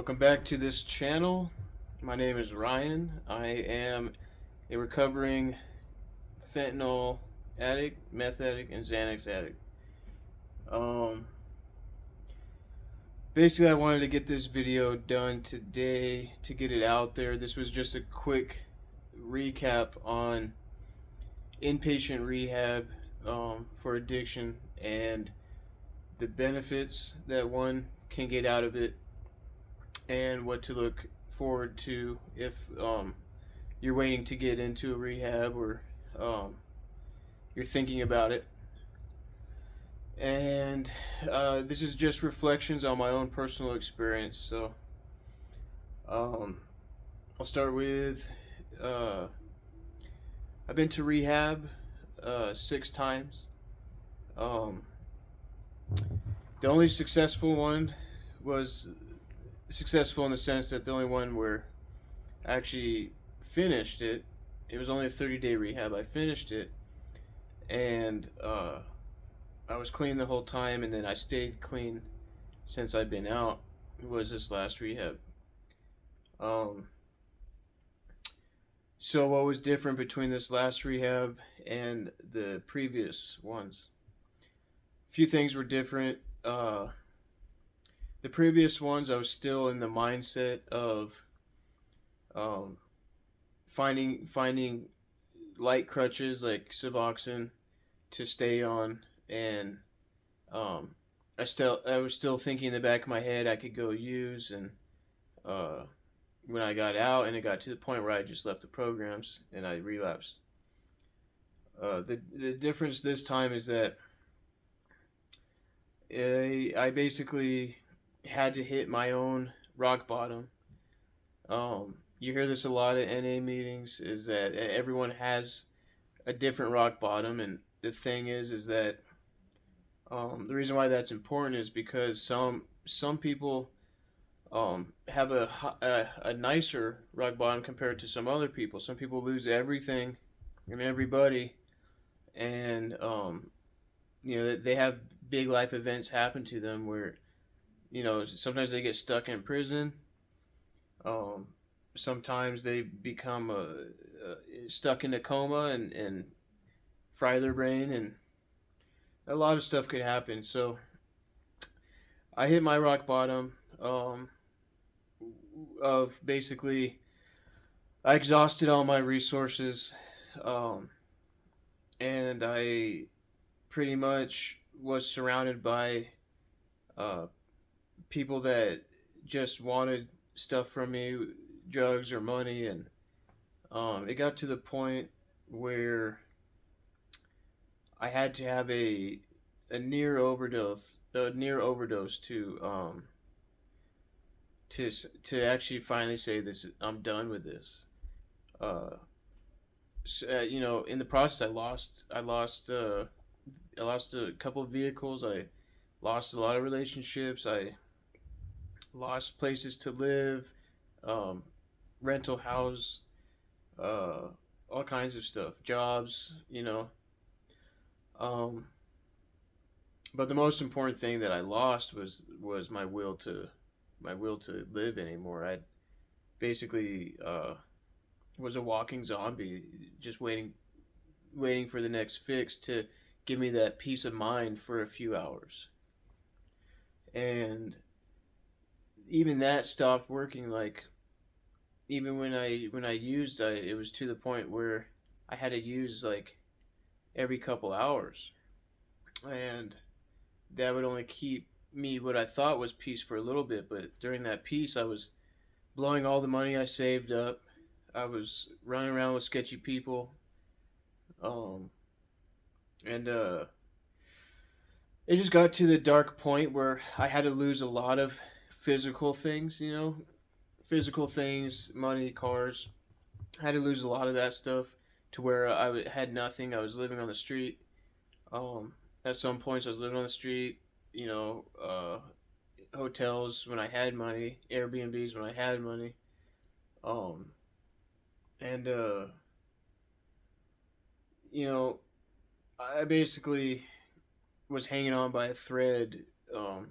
Welcome back to this channel. My name is Ryan. I am a recovering fentanyl addict, meth addict, and Xanax addict. Um, Basically, I wanted to get this video done today to get it out there. This was just a quick recap on inpatient rehab for addiction and the benefits that one can get out of it and what to look forward to if you're waiting to get into a rehab or you're thinking about it. And this is just reflections on my own personal experience. So I'll start with I've been to rehab 6 times. Um, the only successful one was successful in the sense that the only one where I actually finished it. It was only a 30-day rehab. I finished it, and I was clean the whole time, and then I stayed clean since I've been out. It was this last rehab. Um, so what was different between this last rehab and the previous ones? A few things were different. The previous ones, I was still in the mindset of um, finding light crutches like Suboxone to stay on, and um, I was still thinking in the back of my head I could go use, and uh, when I got out and it got to the point where I just left the programs and I relapsed. The difference this time is that I basically had to hit my own rock bottom. You hear this a lot at NA meetings, is that everyone has a different rock bottom, and the thing is that the reason why that's important is because some people have a nicer rock bottom compared to some other people. Some people lose everything and everybody, and they have big life events happen to them where sometimes they get stuck in prison. Um, Sometimes they become stuck in a coma and fry their brain, and a lot of stuff could happen. So I hit my rock bottom of basically I exhausted all my resources, um, and I pretty much was surrounded by uh, people that just wanted stuff from me, drugs or money, and it got to the point where I had to have a near overdose to actually finally say this. I'm done with this. Uh, in the process, I lost a couple of vehicles. I lost a lot of relationships. I lost places to live, um, rental house, uh, all kinds of stuff, jobs, Um, but the most important thing that I lost was my will to live anymore. I basically was a walking zombie, just waiting for the next fix to give me that peace of mind for a few hours. And even that stopped working. Like even when I used, it was to the point where I had to use like every couple hours, and that would only keep me what I thought was peace for a little bit. But during that peace, I was blowing all the money I saved up. I was running around with sketchy people, um, and it just got to the dark point where I had to lose a lot of physical things. Physical things, money, cars. I had to lose a lot of that stuff to where had nothing. I was living on the street. At some points, I was living on the street. Hotels when I had money, Airbnbs when I had money, um, and you know, I basically was hanging on by a thread um,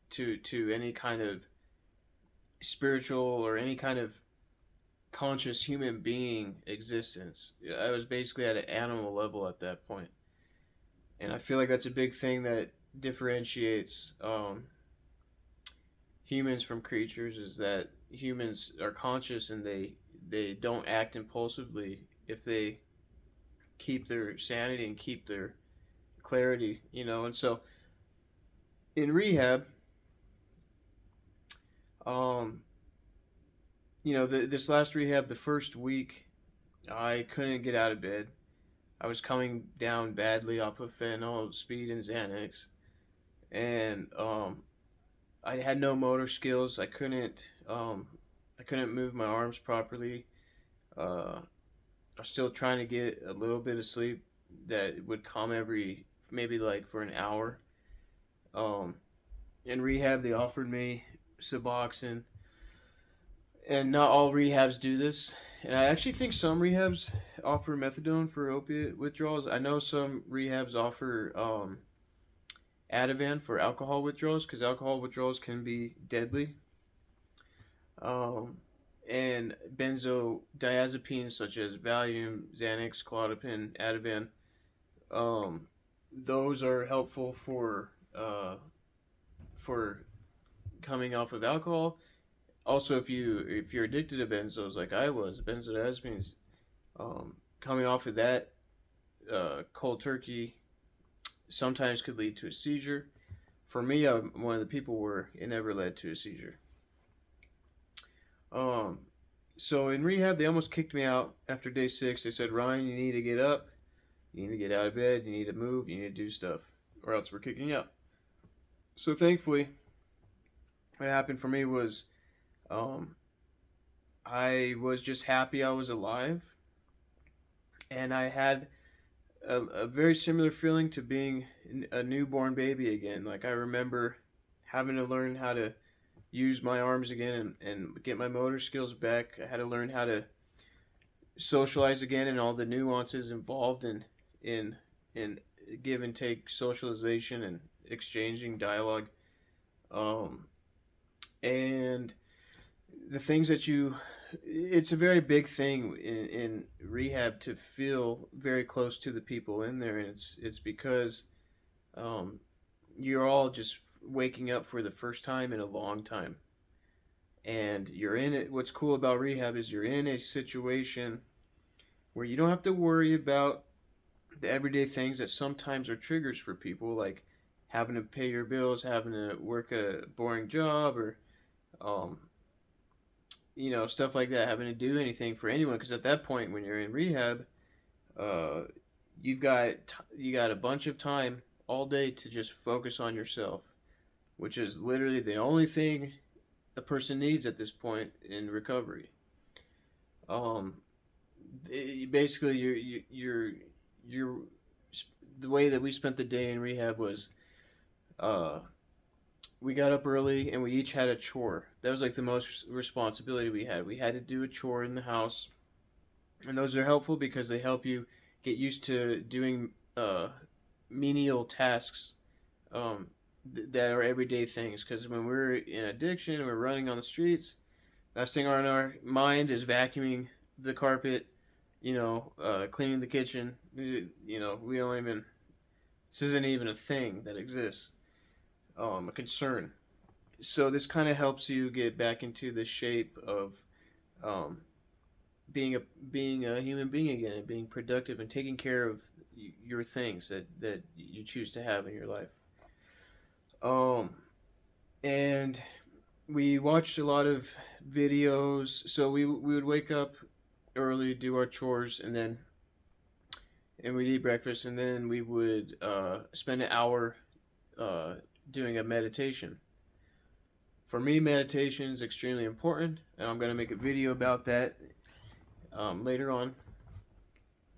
to any kind of spiritual or any kind of conscious human being existence. I was basically at an animal level at that point, and I feel like that's a big thing that differentiates humans from creatures, is that humans are conscious and they don't act impulsively if they keep their sanity and keep their clarity, you know. And so in rehab, um, this last rehab, the first week, I couldn't get out of bed. I was coming down badly off of fentanyl, speed, and Xanax, and I had no motor skills. I couldn't move my arms properly. I was still trying to get a little bit of sleep that would come every maybe like for an hour. Um, in rehab, they offered me Suboxone, and not all rehabs do this. And I actually think some rehabs offer methadone for opiate withdrawals. I know some rehabs offer Ativan for alcohol withdrawals, because alcohol withdrawals can be deadly. Um, and benzodiazepines such as Valium, Xanax, Clozapine, Ativan, um, those are helpful for coming off of alcohol. Also, if you're addicted to benzos like I was, benzodiazepines, coming off of that cold turkey sometimes could lead to a seizure. For me, I'm one of the people where it never led to a seizure. Um, so in rehab, they almost kicked me out after day 6. They said, Ryan, you need to get up, you need to get out of bed, you need to move, you need to do stuff, or else we're kicking you out. So thankfully, what happened for me was um, I was just happy I was alive, and I had a very similar feeling to being a newborn baby again. Like I remember having to learn how to use my arms again and get my motor skills back. I had to learn how to socialize again and all the nuances involved in in give and take socialization and exchanging dialogue. Um, and the things that you it's a very big thing in rehab to feel very close to the people in there, and it's because um, you're all just waking up for the first time in a long time, and you're in it. What's cool about rehab is you're in a situation where you don't have to worry about the everyday things that sometimes are triggers for people, like having to pay your bills, having to work a boring job, or um, stuff like that, having to do anything for anyone. Because at that point, when you're in rehab, uh, you got a bunch of time all day to just focus on yourself, which is literally the only thing a person needs at this point in recovery. Um, Basically, you're the way that we spent the day in rehab was uh, we got up early and we each had a chore. That was like the most responsibility we had. We had to do a chore in the house, and those are helpful because they help you get used to doing menial tasks that are everyday things. Because when we're in addiction and we're running on the streets, last thing on our mind is vacuuming the carpet, cleaning the kitchen. We don't even. This isn't even a thing that exists. A concern. So this kind of helps you get back into the shape of um, being a human being again, and being productive and taking care of your things that you choose to have in your life. Um, and we watched a lot of videos. So we would wake up early, do our chores, and we'd eat breakfast, and then we would spend an hour uh, doing a meditation. For me, meditation is extremely important, and I'm going to make a video about that later on.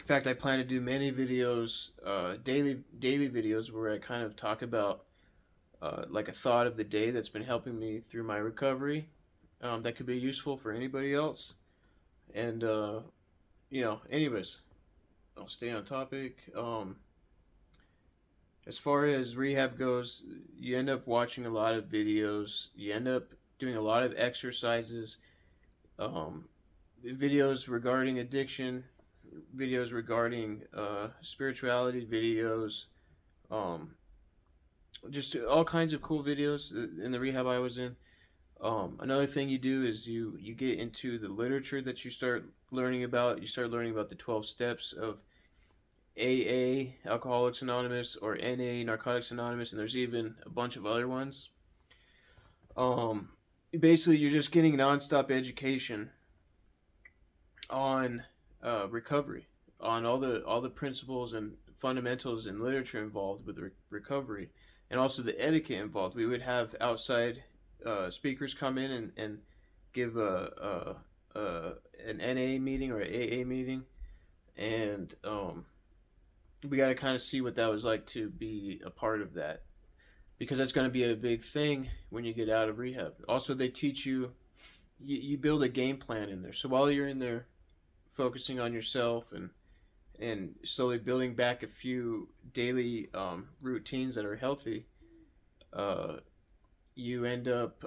In fact, I plan to do many videos, daily videos, where I kind of talk about like a thought of the day that's been helping me through my recovery. That could be useful for anybody else, and anyways, I'll stay on topic. As far as rehab goes, you end up watching a lot of videos. You end up doing a lot of exercises, um, videos regarding addiction, videos regarding spirituality, videos, um, just all kinds of cool videos in the rehab I was in. Another thing you do is you get into the literature that you start learning about. You start learning about the 12 steps of AA, Alcoholics Anonymous, or NA, Narcotics Anonymous, and there's even a bunch of other ones. Um, Basically, you're just getting nonstop education on recovery, on all the principles and fundamentals and literature involved with recovery, and also the etiquette involved. We would have outside speakers come in and give an NA meeting or an AA meeting, and we got to kind of see what that was like to be a part of that, because that's going to be a big thing when you get out of rehab. Also, they teach you build a game plan in there. So while you're in there focusing on yourself and slowly building back a few daily routines that are healthy, uh, you end up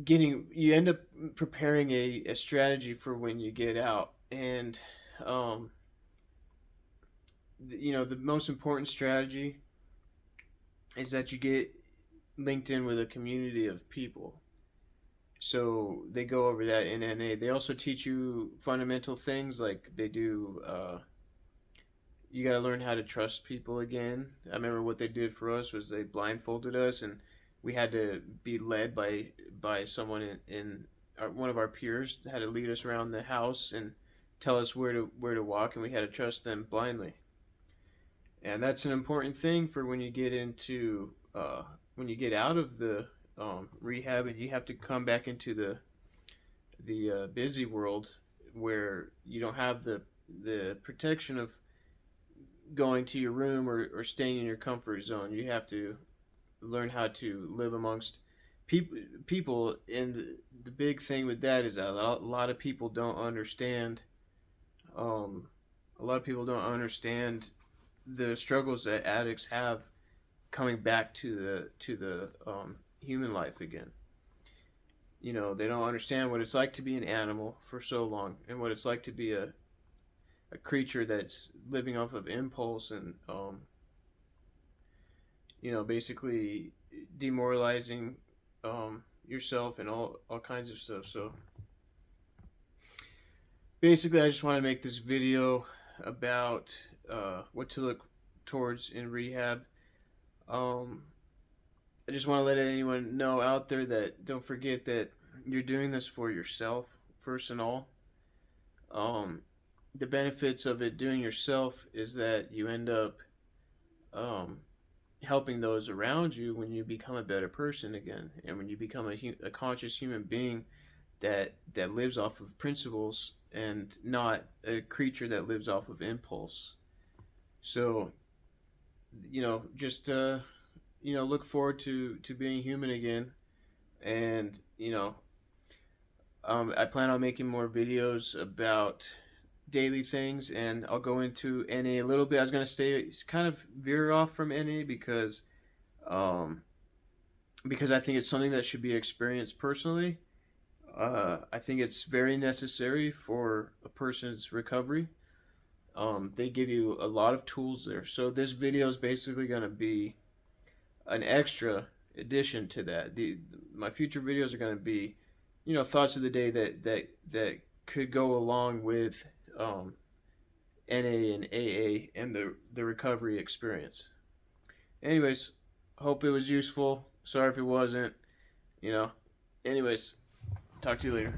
you end up preparing a strategy for when you get out. And um, the most important strategy is that you get linked in with a community of people. So they go over that in NA. They also teach you fundamental things, like they do. You got to learn how to trust people again. I remember what they did for us was they blindfolded us, and we had to be led by someone in one of our peers had to lead us around the house and tell us where to walk, and we had to trust them blindly. And that's an important thing for when you get out of the rehab and you have to come back into the busy world, where you don't have the protection of going to your room or staying in your comfort zone. You have to learn how to live amongst people, and the big thing with that is that a lot of people don't understand. A lot of people don't understand the struggles that addicts have coming back to the human life again. They don't understand what it's like to be an animal for so long, and what it's like to be a creature that's living off of impulse and basically demoralizing yourself and all kinds of stuff. So basically, I just want to make this video about what to look towards in rehab. I just want to let anyone know out there that don't forget that you're doing this for yourself first and all. The benefits of it doing yourself is that you end up um, helping those around you when you become a better person again, and when you become a conscious human being that lives off of principles and not a creature that lives off of impulse. So just look forward to being human again. And I plan on making more videos about daily things, and I'll go into NA a little bit. I was going to kind of veer off from NA um, because I think it's something that should be experienced personally. I think it's very necessary for a person's recovery. They give you a lot of tools there. So this video is basically going to be an extra addition to that. My future videos are going to be, thoughts of the day that could go along with NA and AA and the recovery experience. Anyways, hope it was useful. Sorry if it wasn't. Anyways, talk to you later.